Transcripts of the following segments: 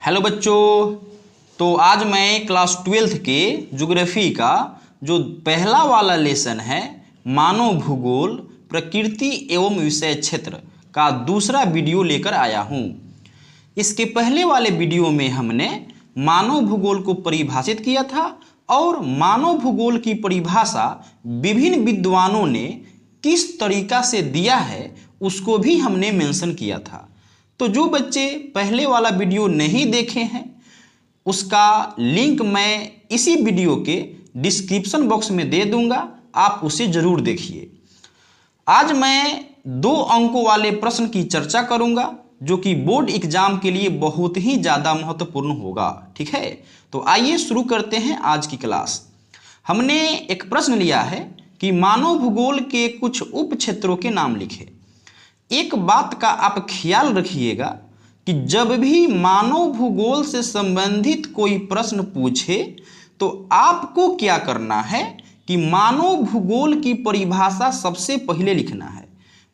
Hello बच्चों, तो आज मैं क्लास 12th के ज्योग्राफी का जो पहला वाला लेसन है मानव भूगोल प्रकृति एवं विषय क्षेत्र का दूसरा वीडियो लेकर आया हूँ। इसके पहले वाले वीडियो में हमने मानव भूगोल को परिभाषित किया था और मानव भूगोल की परिभाषा विभिन्न विद्वानों ने किस तरीका से दिया है उसको भी हमने मेंशन किया था। तो जो बच्चे पहले वाला वीडियो नहीं देखे हैं उसका लिंक मैं इसी वीडियो के डिस्क्रिप्शन बॉक्स में दे दूंगा, आप उसे ज़रूर देखिए। आज मैं 2 अंकों वाले प्रश्न की चर्चा करूंगा जो कि बोर्ड एग्जाम के लिए बहुत ही ज़्यादा महत्वपूर्ण होगा। ठीक है, तो आइए शुरू करते हैं आज की क्लास। हमने एक प्रश्न लिया है कि मानव भूगोल के कुछ उप क्षेत्रों के नाम लिखे। एक बात का आप ख्याल रखिएगा कि जब भी मानव भूगोल से संबंधित कोई प्रश्न पूछे तो आपको क्या करना है कि मानव भूगोल की परिभाषा सबसे पहले लिखना है,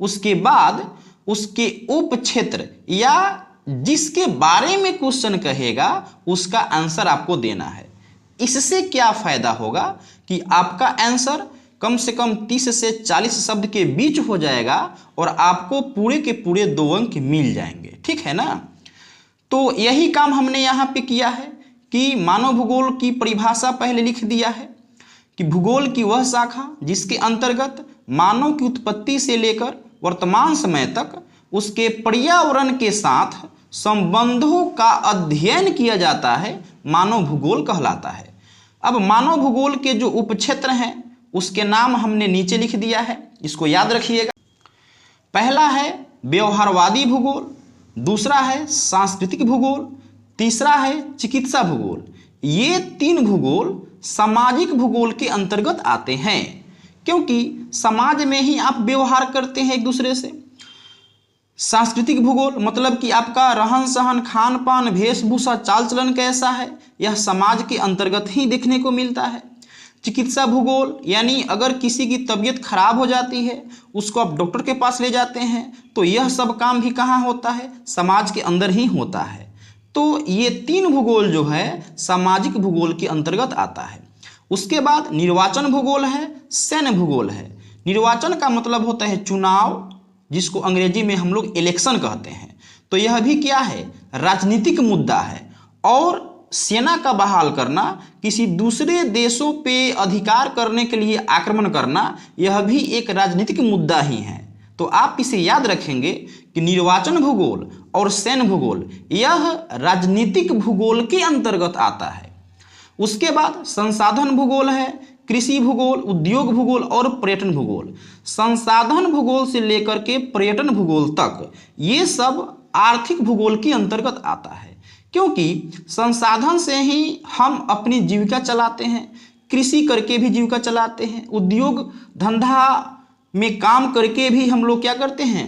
उसके बाद उसके उप क्षेत्र या जिसके बारे में क्वेश्चन कहेगा उसका आंसर आपको देना है। इससे क्या फायदा होगा कि आपका आंसर कम से कम 30 से 40 शब्द के बीच हो जाएगा और आपको पूरे के पूरे 2 अंक मिल जाएंगे। ठीक है ना, तो यही काम हमने यहाँ पे किया है कि मानव भूगोल की परिभाषा पहले लिख दिया है कि भूगोल की वह शाखा जिसके अंतर्गत मानव की उत्पत्ति से लेकर वर्तमान समय तक उसके पर्यावरण के साथ संबंधों का अध्ययन किया जाता है, मानव भूगोल कहलाता है। अब मानव भूगोल के जो उपक्षेत्र हैं उसके नाम हमने नीचे लिख दिया है, इसको याद रखिएगा। पहला है व्यवहारवादी भूगोल, दूसरा है सांस्कृतिक भूगोल, तीसरा है चिकित्सा भूगोल। ये 3 भूगोल सामाजिक भूगोल के अंतर्गत आते हैं क्योंकि समाज में ही आप व्यवहार करते हैं एक दूसरे से। सांस्कृतिक भूगोल मतलब कि आपका रहन सहन, खान पान, वेशभूषा, चाल चलन कैसा है, यह समाज के अंतर्गत ही देखने को मिलता है। चिकित्सा भूगोल यानी अगर किसी की तबीयत खराब हो जाती है उसको आप डॉक्टर के पास ले जाते हैं तो यह सब काम भी कहाँ होता है, समाज के अंदर ही होता है। तो ये 3 भूगोल जो है सामाजिक भूगोल के अंतर्गत आता है। उसके बाद निर्वाचन भूगोल है, सैन्य भूगोल है। निर्वाचन का मतलब होता है चुनाव, जिसको अंग्रेजी में हम लोग इलेक्शन कहते हैं। तो यह भी क्या है, राजनीतिक मुद्दा है। और सेना का बहाल करना, किसी दूसरे देशों पे अधिकार करने के लिए आक्रमण करना, यह भी एक राजनीतिक मुद्दा ही है। तो आप इसे याद रखेंगे कि निर्वाचन भूगोल और सैन्य भूगोल यह राजनीतिक भूगोल के अंतर्गत आता है। उसके बाद संसाधन भूगोल है, कृषि भूगोल, उद्योग भूगोल और पर्यटन भूगोल। संसाधन भूगोल से लेकर के पर्यटन भूगोल तक ये सब आर्थिक भूगोल के अंतर्गत आता है क्योंकि संसाधन से ही हम अपनी जीविका चलाते हैं, कृषि करके भी जीविका चलाते हैं, उद्योग धंधा में काम करके भी हम लोग क्या करते हैं,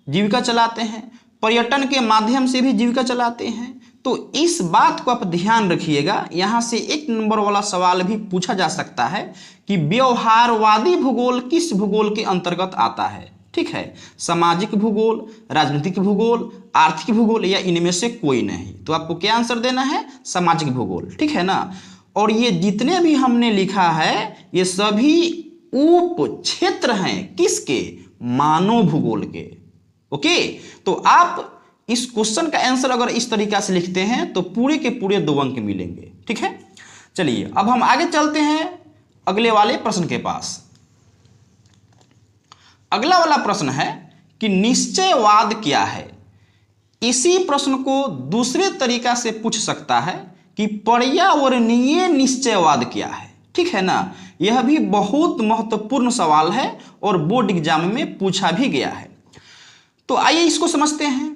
जीविका चलाते हैं, पर्यटन के माध्यम से भी जीविका चलाते हैं। तो इस बात को आप ध्यान रखिएगा। यहाँ से 1 नंबर वाला सवाल भी पूछा जा सकता है कि व्यवहारवादी भूगोल किस भूगोल के अंतर्गत आता है। ठीक है, सामाजिक भूगोल, राजनीतिक भूगोल, आर्थिक भूगोल या इनमें से कोई नहीं। तो आपको क्या आंसर देना है, सामाजिक भूगोल। ठीक है ना, और ये जितने भी हमने लिखा है ये सभी उप क्षेत्र हैं किसके, मानव भूगोल के। ओके, तो आप इस क्वेश्चन का आंसर अगर इस तरीका से लिखते हैं तो पूरे के पूरे 2 अंक मिलेंगे। ठीक है, चलिए अब हम आगे चलते हैं अगले वाले प्रश्न के पास। अगला वाला प्रश्न है कि निश्चयवाद क्या है। इसी प्रश्न को दूसरे तरीका से पूछ सकता है कि पर्यावरणीय निश्चयवाद क्या है। ठीक है ना, यह भी बहुत महत्वपूर्ण सवाल है और बोर्ड एग्जाम में पूछा भी गया है। तो आइए इसको समझते हैं।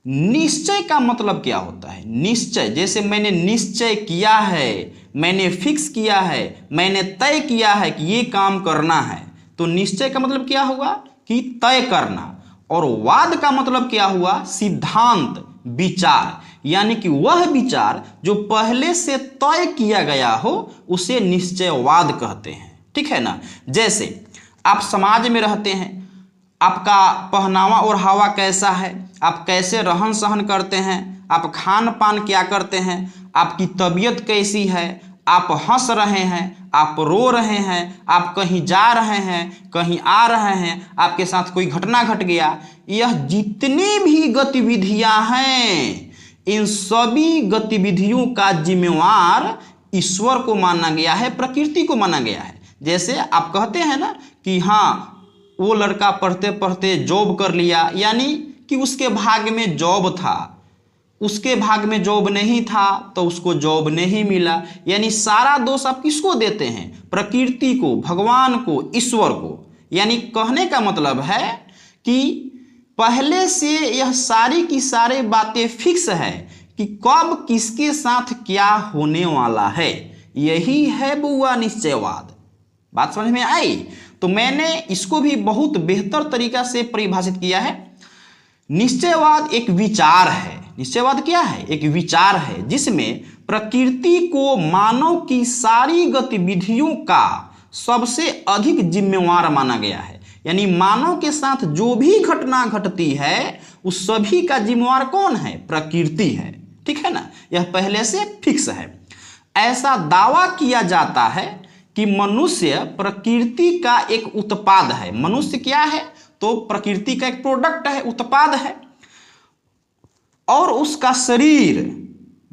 निश्चय का मतलब क्या होता है। निश्चय जैसे मैंने निश्चय किया है, मैंने फिक्स किया है, मैंने तय किया है कि ये काम करना है। तो निश्चय का मतलब क्या हुआ कि तय करना। और वाद का मतलब क्या हुआ, सिद्धांत, विचार, यानी कि वह विचार जो पहले से तय किया गया हो उसे निश्चयवाद कहते हैं। ठीक है ना, जैसे आप समाज में रहते हैं, आपका पहनावा ओढ़ावा कैसा है, आप कैसे रहन सहन करते हैं, आप खान पान क्या करते हैं, आपकी तबीयत कैसी है, आप हंस रहे हैं, आप रो रहे हैं, आप कहीं जा रहे हैं, कहीं आ रहे हैं, आपके साथ कोई घटना घट गया, यह जितनी भी गतिविधियां हैं इन सभी गतिविधियों का जिम्मेवार ईश्वर को माना गया है, प्रकृति को माना गया है। जैसे आप कहते हैं ना कि हाँ वो लड़का पढ़ते पढ़ते जॉब कर लिया, यानी कि उसके भाग्य में जॉब था, उसके भाग्य में जॉब नहीं था तो उसको जॉब नहीं मिला। यानी सारा दोष आप किसको देते हैं? प्रकृति को, भगवान को, ईश्वर को। यानी कहने का मतलब है कि पहले से यह सारी की सारी बातें फिक्स है कि कब किसके साथ क्या होने वाला है। यही है बुआ निश्चयवाद। बात समझ में आई? तो मैंने इसको भी बहुत बेहतर तरीका से परिभाषित किया है। निश्चयवाद एक विचार है। निश्चयवाद क्या है? एक विचार है जिसमें प्रकृति को मानव की सारी गतिविधियों का सबसे अधिक जिम्मेवार माना गया है। यानी मानव के साथ जो भी घटना घटती है उस सभी का जिम्मेवार कौन है? प्रकृति है। ठीक है ना? यह पहले से फिक्स है। ऐसा दावा किया जाता है कि मनुष्य प्रकृति का एक उत्पाद है। मनुष्य क्या है? तो प्रकृति का एक प्रोडक्ट है, उत्पाद है। और उसका शरीर,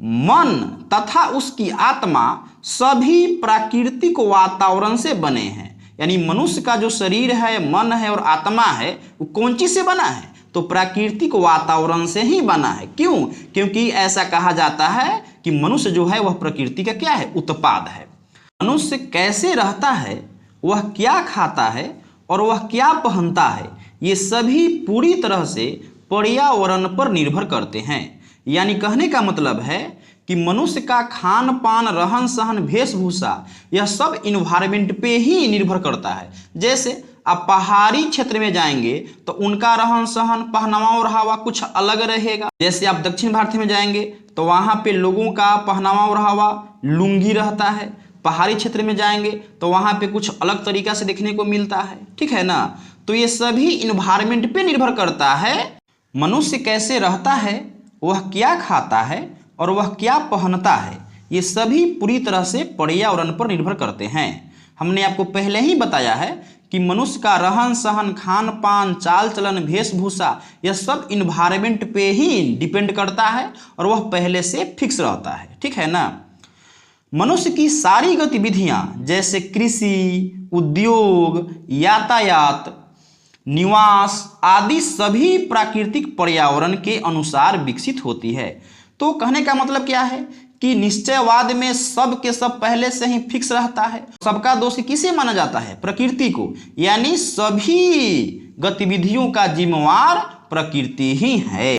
मन तथा उसकी आत्मा सभी प्राकृतिक वातावरण से बने हैं। यानी मनुष्य का जो शरीर है, मन है और आत्मा है, वो कौन चीज से बना है? तो प्राकृतिक वातावरण से ही बना है। क्यों? क्योंकि ऐसा कहा जाता है कि मनुष्य जो है वह प्रकृति का क्या है? उत्पाद है। मनुष्य कैसे रहता है, वह क्या खाता है और वह क्या पहनता है, ये सभी पूरी तरह से पर्यावरण पर निर्भर करते हैं। यानी कहने का मतलब है कि मनुष्य का खान पान, रहन सहन, वेशभूषा, यह सब इन्वायरमेंट पे ही निर्भर करता है। जैसे आप पहाड़ी क्षेत्र में जाएंगे तो उनका रहन सहन, पहनावा ओढ़ावा कुछ अलग रहेगा। जैसे आप दक्षिण भारत में जाएंगे तो वहाँ पे लोगों का पहनावा ओढ़ावा लुंगी रहता है। पहाड़ी क्षेत्र में जाएंगे तो वहाँ पे कुछ अलग तरीका से देखने को मिलता है। ठीक है ना? तो ये सभी इन्वायरमेंट पे निर्भर करता है। मनुष्य कैसे रहता है, वह क्या खाता है और वह क्या पहनता है, ये सभी पूरी तरह से पर्यावरण पर निर्भर करते हैं। हमने आपको पहले ही बताया है कि मनुष्य का रहन सहन, खान पान, चाल चलन, वेशभूषा, यह सब इन्वायरमेंट पे ही डिपेंड करता है और वह पहले से फिक्स रहता है। ठीक है ना? मनुष्य की सारी गतिविधियां जैसे कृषि, उद्योग, यातायात, निवास आदि सभी प्राकृतिक पर्यावरण के अनुसार विकसित होती है। तो कहने का मतलब क्या है कि निश्चयवाद में सब के सब पहले से ही फिक्स रहता है। सबका दोषी किसे माना जाता है? प्रकृति को। यानी सभी गतिविधियों का जिम्मेवार प्रकृति ही है।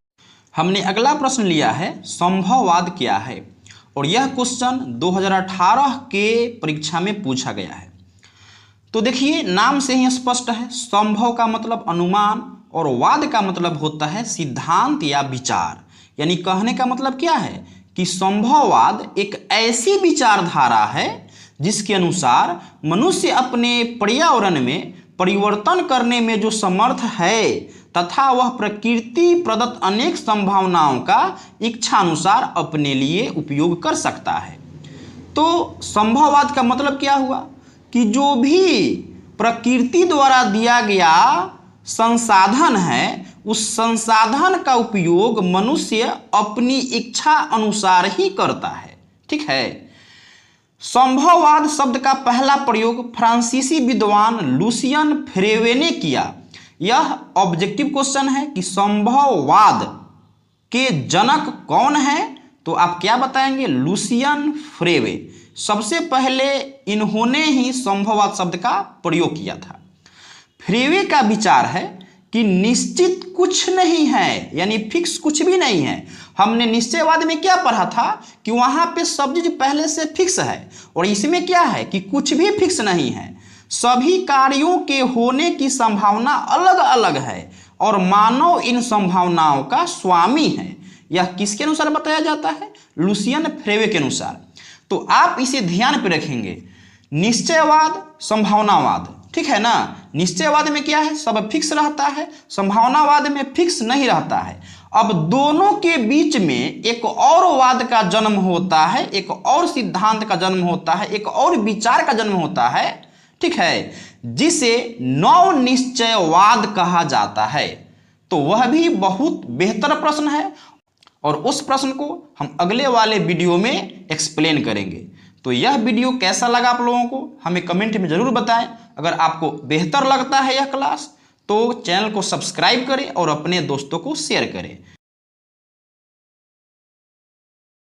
हमने अगला प्रश्न लिया है, संभववाद क्या है? और यह क्वेश्चन 2018 के परीक्षा में पूछा गया है। तो देखिए, नाम से ही स्पष्ट है। संभव का मतलब अनुमान और वाद का मतलब होता है सिद्धांत या विचार। यानी कहने का मतलब क्या है कि संभववाद एक ऐसी विचारधारा है जिसके अनुसार मनुष्य अपने पर्यावरण में परिवर्तन करने में जो समर्थ है तथा वह प्रकृति प्रदत्त अनेक संभावनाओं का इच्छानुसार अपने लिए उपयोग कर सकता है। तो संभववाद का मतलब क्या हुआ कि जो भी प्रकृति द्वारा दिया गया संसाधन है उस संसाधन का उपयोग मनुष्य अपनी इच्छा अनुसार ही करता है। ठीक है? संभववाद शब्द का पहला प्रयोग फ्रांसीसी विद्वान लुसियन फ्रेवे ने किया। यह ऑब्जेक्टिव क्वेश्चन है कि संभववाद के जनक कौन है? तो आप क्या बताएंगे? लुसियन फ्रेवे। सबसे पहले इन्होंने ही संभववाद शब्द का प्रयोग किया था। फ्रेवे का विचार है कि निश्चित कुछ नहीं है, यानी फिक्स कुछ भी नहीं है। हमने निश्चयवाद में क्या पढ़ा था कि वहां पे सब चीज पहले से फिक्स है, और इसमें क्या है कि कुछ भी फिक्स नहीं है। सभी कार्यों के होने की संभावना अलग अलग है और मानव इन संभावनाओं का स्वामी है। यह किसके अनुसार बताया जाता है? लुसियन फ्रेवे के अनुसार। तो आप इसे ध्यान पे रखेंगे। निश्चयवाद, संभावनावाद, ठीक है ना। निश्चयवाद में क्या है, सब फिक्स रहता है, संभावनावाद में फिक्स नहीं रहता है। अब दोनों के बीच में एक और वाद का जन्म होता है, एक और सिद्धांत का जन्म होता है, एक और विचार का जन्म होता है, ठीक है, जिसे नवनिश्चयवाद कहा जाता है। तो वह भी बहुत बेहतर प्रश्न है और उस प्रश्न को हम अगले वाले वीडियो में एक्सप्लेन करेंगे। तो यह वीडियो कैसा लगा आप लोगों को हमें कमेंट में जरूर बताएं। अगर आपको बेहतर लगता है यह क्लास तो चैनल को सब्सक्राइब करें और अपने दोस्तों को शेयर करें।